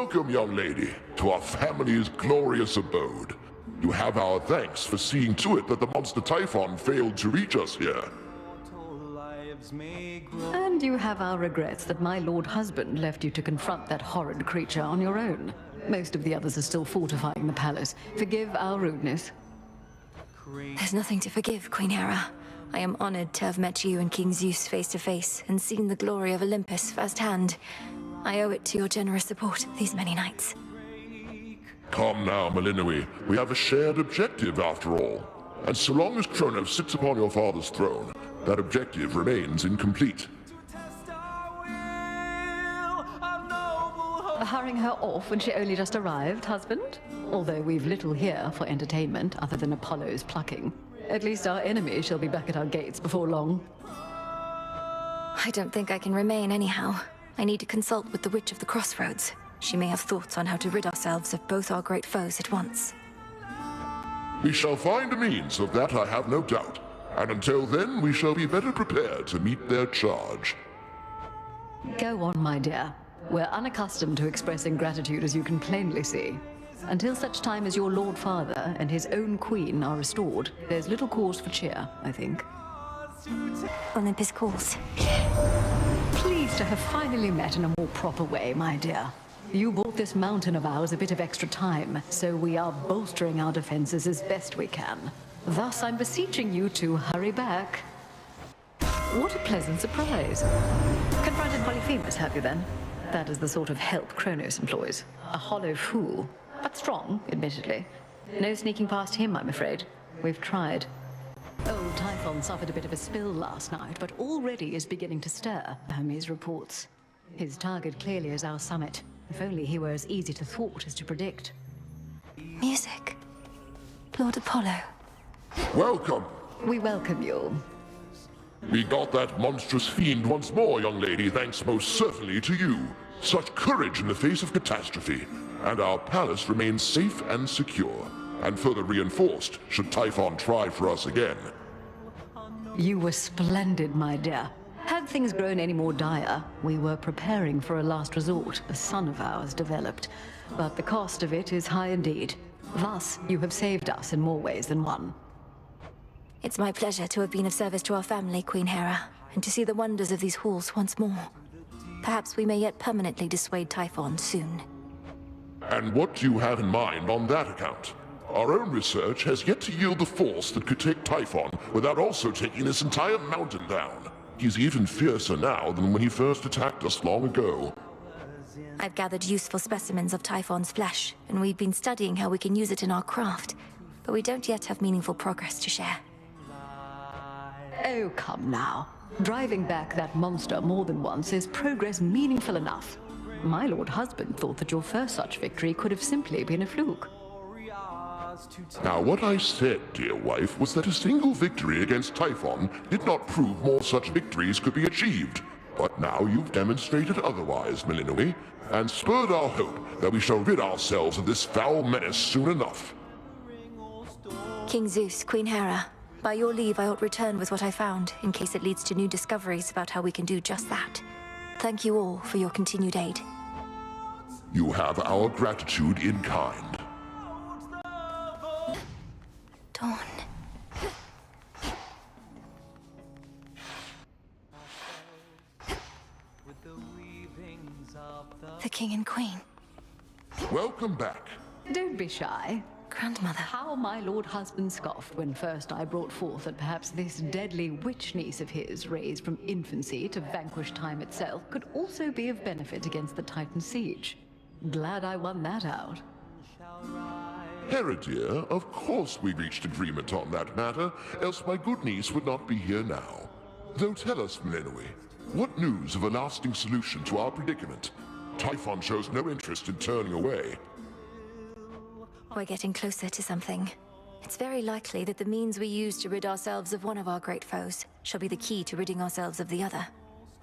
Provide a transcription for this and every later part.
Welcome, young lady, to our family's glorious abode. You have our thanks for seeing to it that the monster Typhon failed to reach us here. And you have our regrets that my lord husband left you to confront that horrid creature on your own. Most of the others are still fortifying the palace. Forgive our rudeness. There's nothing to forgive, Queen Hera. I am honored to have met you and King Zeus face to face and seen the glory of Olympus firsthand. I owe it to your generous support these many nights. Come now, Melinoi. We have a shared objective after all. And so long as Kronos sits upon your father's throne, that objective remains incomplete. Hurrying her off when she only just arrived, husband? Although we've little here for entertainment other than Apollo's plucking. At least our enemy shall be back at our gates before long. I don't think I can remain anyhow. I need to consult with the Witch of the Crossroads. She may have thoughts on how to rid ourselves of both our great foes at once. We shall find a means of that, I have no doubt. And until then, we shall be better prepared to meet their charge. Go on, my dear. We're unaccustomed to expressing gratitude, as you can plainly see. Until such time as your Lord Father and his own queen are restored, there's little cause for cheer, I think. Olympus calls. Pleased to have finally met in a more proper way, my dear. You bought this mountain of ours a bit of extra time, so we are bolstering our defenses as best we can. Thus, I'm beseeching you to hurry back. What a pleasant surprise. Confronted Polyphemus, have you then? That is the sort of help Kronos employs. A hollow fool, but strong, admittedly. No sneaking past him, I'm afraid. We've tried. Old Typhon suffered a bit of a spill last night, but already is beginning to stir, Hermes reports. His target clearly is our summit. If only he were as easy to thwart as to predict. Music. Lord Apollo. Welcome! We welcome you. We got that monstrous fiend once more, young lady, thanks most certainly to you. Such courage in the face of catastrophe. And our palace remains safe and secure. And further reinforced, should Typhon try for us again. You were splendid, my dear. Had things grown any more dire, we were preparing for a last resort a son of ours developed. But the cost of it is high indeed. Thus, you have saved us in more ways than one. It's my pleasure to have been of service to our family, Queen Hera, and to see the wonders of these halls once more. Perhaps we may yet permanently dissuade Typhon soon. And what do you have in mind on that account? Our own research has yet to yield the force that could take Typhon without also taking this entire mountain down. He's even fiercer now than when he first attacked us long ago. I've gathered useful specimens of Typhon's flesh, and we've been studying how we can use it in our craft. But we don't yet have meaningful progress to share. Oh, come now. Driving back that monster more than once is progress meaningful enough. My lord husband thought that your first such victory could have simply been a fluke. Now, what I said, dear wife, was that a single victory against Typhon did not prove more such victories could be achieved. But now you've demonstrated otherwise, Melinoi, and spurred our hope that we shall rid ourselves of this foul menace soon enough. King Zeus, Queen Hera, by your leave I ought return with what I found, in case it leads to new discoveries about how we can do just that. Thank you all for your continued aid. You have our gratitude in kind. Dawn. The King and Queen. Welcome back. Don't be shy. Grandmother. How my lord husband scoffed when first I brought forth that perhaps this deadly witch niece of his, raised from infancy to vanquish time itself, could also be of benefit against the Titan siege. Glad I won that out. Hera dear, of course we reached agreement on that matter, else my good niece would not be here now. Though tell us, Melinoi, what news of a lasting solution to our predicament? Typhon shows no interest in turning away. We're getting closer to something. It's very likely that the means we use to rid ourselves of one of our great foes shall be the key to ridding ourselves of the other,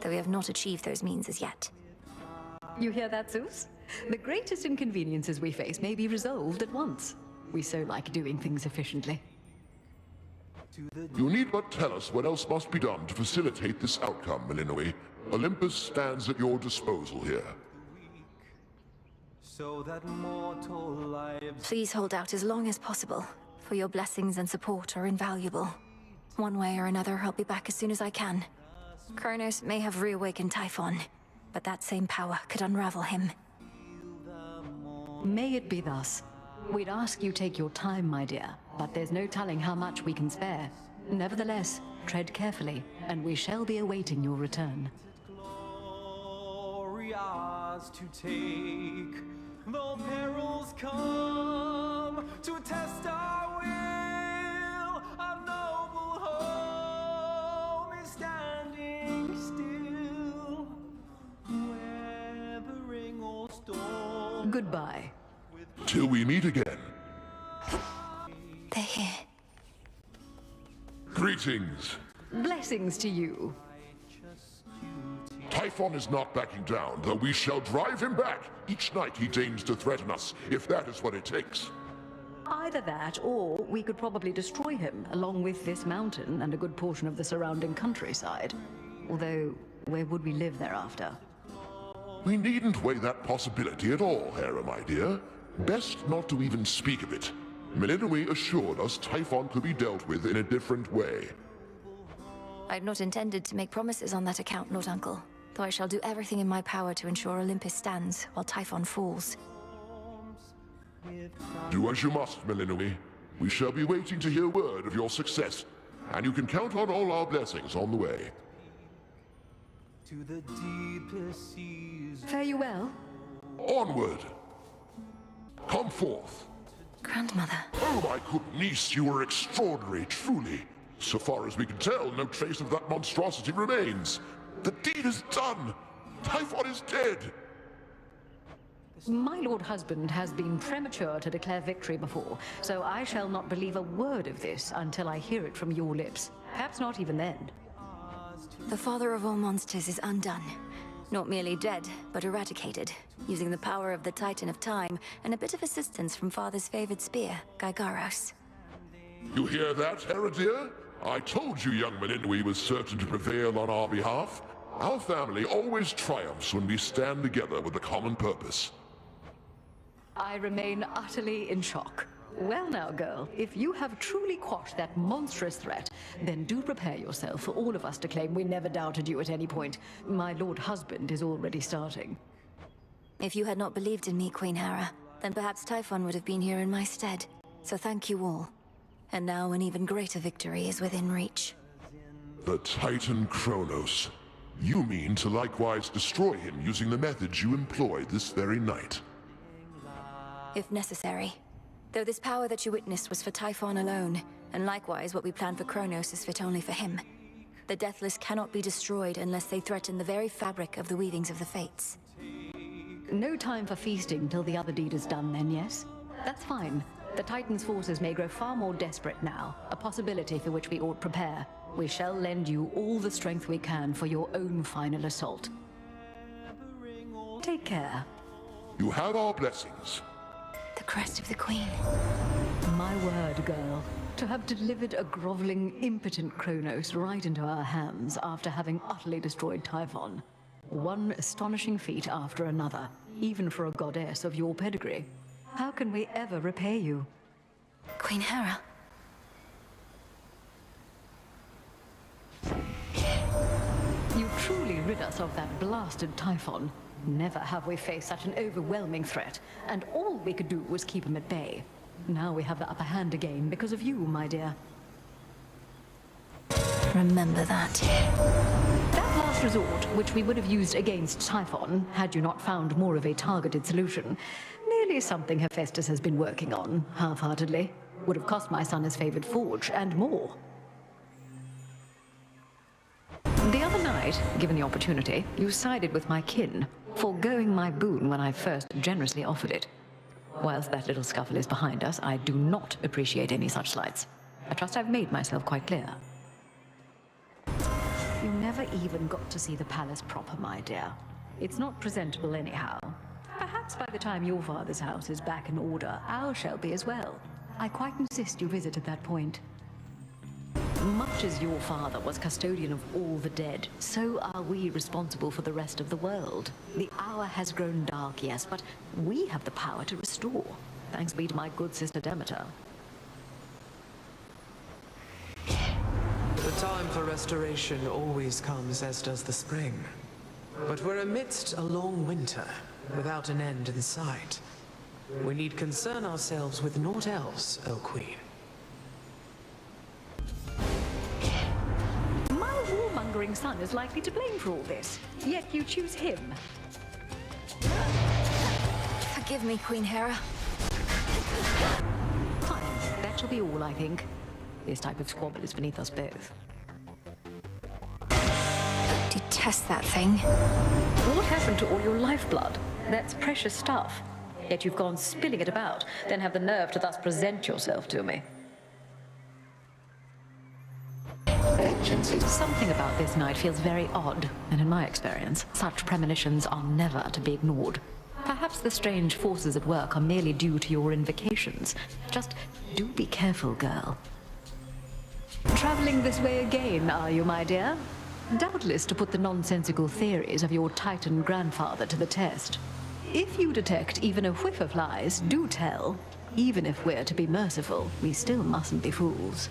though we have not achieved those means as yet. You hear that, Zeus? The greatest inconveniences we face may be resolved at once. We so like doing things efficiently. You need but tell us what else must be done to facilitate this outcome, Melinoi. Olympus stands at your disposal here. so that mortal lives. Please hold out as long as possible, for your blessings and support are invaluable. One way or another, I'll be back as soon as I can. Kronos may have reawakened Typhon, but that same power could unravel him. May it be thus. We'd ask you take your time, my dear, but there's no telling how much we can spare. Nevertheless, tread carefully, and we shall be awaiting your return. Glory ours to take, though perils come to test our will. Our noble home is standing still, weathering all storms. Goodbye. Till we meet again. They're here. Greetings. Blessings to you. Typhon is not backing down, though we shall drive him back each night he deigns to threaten us, if that is what it takes. Either that, or we could probably destroy him, along with this mountain and a good portion of the surrounding countryside. Although, where would we live thereafter? We needn't weigh that possibility at all, Hera, my dear. Best not to even speak of it. Melinoi assured us Typhon could be dealt with in a different way. I'd not intended to make promises on that account, Lord Uncle, though I shall do everything in my power to ensure Olympus stands while Typhon falls. Do as you must, Melinoi. We shall be waiting to hear word of your success, and you can count on all our blessings on the way. To the deepest seas. Fare you well. Onward! Come forth. Grandmother. Oh, my good niece, you are extraordinary, truly. So far as we can tell, no trace of that monstrosity remains. The deed is done. Typhon is dead. My lord husband has been premature to declare victory before, so I shall not believe a word of this until I hear it from your lips. Perhaps not even then. The father of all monsters is undone. Not merely dead, but eradicated, using the power of the Titan of Time and a bit of assistance from father's favored spear, Gygaros. You hear that, Hera dear? I told you young Melinoi was certain to prevail on our behalf. Our family always triumphs when we stand together with a common purpose. I remain utterly in shock. Well now, girl, if you have truly quashed that monstrous threat, then do prepare yourself for all of us to claim we never doubted you at any point. My lord husband is already starting. If you had not believed in me, Queen Hera, then perhaps Typhon would have been here in my stead. So thank you all. And now an even greater victory is within reach. The Titan Kronos. You mean to likewise destroy him using the methods you employed this very night? If necessary. Though this power that you witnessed was for Typhon alone, and likewise what we plan for Kronos is fit only for him. The Deathless cannot be destroyed unless they threaten the very fabric of the weavings of the Fates. No time for feasting till the other deed is done then, yes? That's fine. The Titan's forces may grow far more desperate now, a possibility for which we ought prepare. We shall lend you all the strength we can for your own final assault. Take care. You have our blessings. The crest of the Queen. My word, girl. To have delivered a groveling, impotent Kronos right into our hands after having utterly destroyed Typhon. One astonishing feat after another, even for a goddess of your pedigree. How can we ever repay you? Queen Hera. You truly rid us of that blasted Typhon. Never have we faced such an overwhelming threat, and all we could do was keep him at bay. Now we have the upper hand again because of you, my dear. Remember that. That last resort, which we would have used against Typhon, had you not found more of a targeted solution, merely something Hephaestus has been working on, half-heartedly. Would have cost my son his favored forge, and more. The other night, given the opportunity, you sided with my kin, foregoing my boon when I first generously offered it. Whilst that little scuffle is behind us, I do not appreciate any such slights. I trust I've made myself quite clear. You never even got to see the palace proper, my dear. It's not presentable anyhow. Perhaps by the time your father's house is back in order, ours shall be as well. I quite insist you visit at that point. Much as your father was custodian of all the dead, so are we responsible for the rest of the world. The hour has grown dark, yes, but we have the power to restore. Thanks be to my good sister Demeter. The time for restoration always comes, as does the spring. But we're amidst a long winter, without an end in sight. We need concern ourselves with naught else, O Queen. My warmongering son is likely to blame for all this, yet you choose him. Forgive me, Queen Hera. Fine, that shall be all, I think. This type of squabble is beneath us both. Detest that thing. What happened to all your lifeblood? That's precious stuff. Yet you've gone spilling it about, then have the nerve to thus present yourself to me. Something about this night feels very odd, and in my experience, such premonitions are never to be ignored. Perhaps the strange forces at work are merely due to your invocations. Just do be careful, girl. Traveling this way again, are you, my dear? Doubtless to put the nonsensical theories of your Titan grandfather to the test. If you detect even a whiff of lies, do tell. Even if we're to be merciful, we still mustn't be fools.